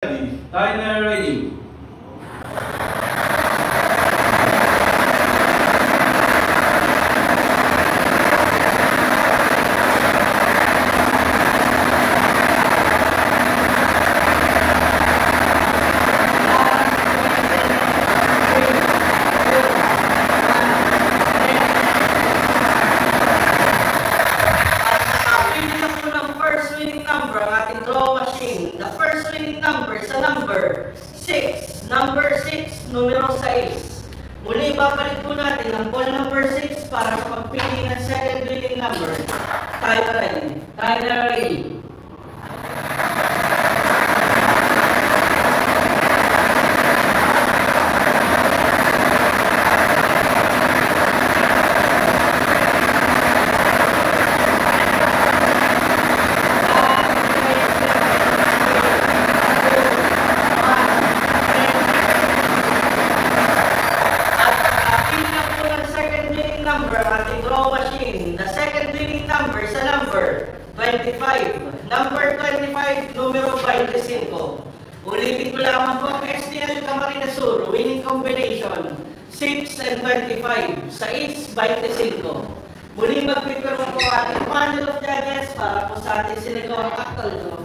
Timer ready. Number 6, numero 6. Muli babalik po natin ang ball number 6 para sa pagpili ng second winning number. Timer ready. Timer ready. The second winning number sa number 25. Number 25, numero 25. Ulitin ko lamang po ang STL Camarines Sur, winning combination 6 and 25. 6, 25. Muli magpipirma po ating panel of judges para po sa ating sinagawang aktal.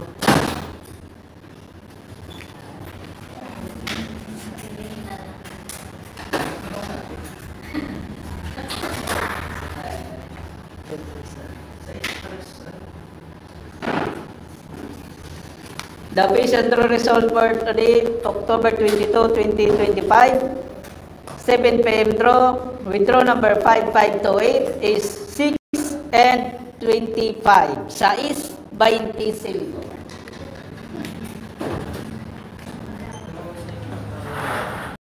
The patient result for today, October 22, 2025, 7 p.m. draw, withdraw number 5528 is 6 and 25. 6, 25.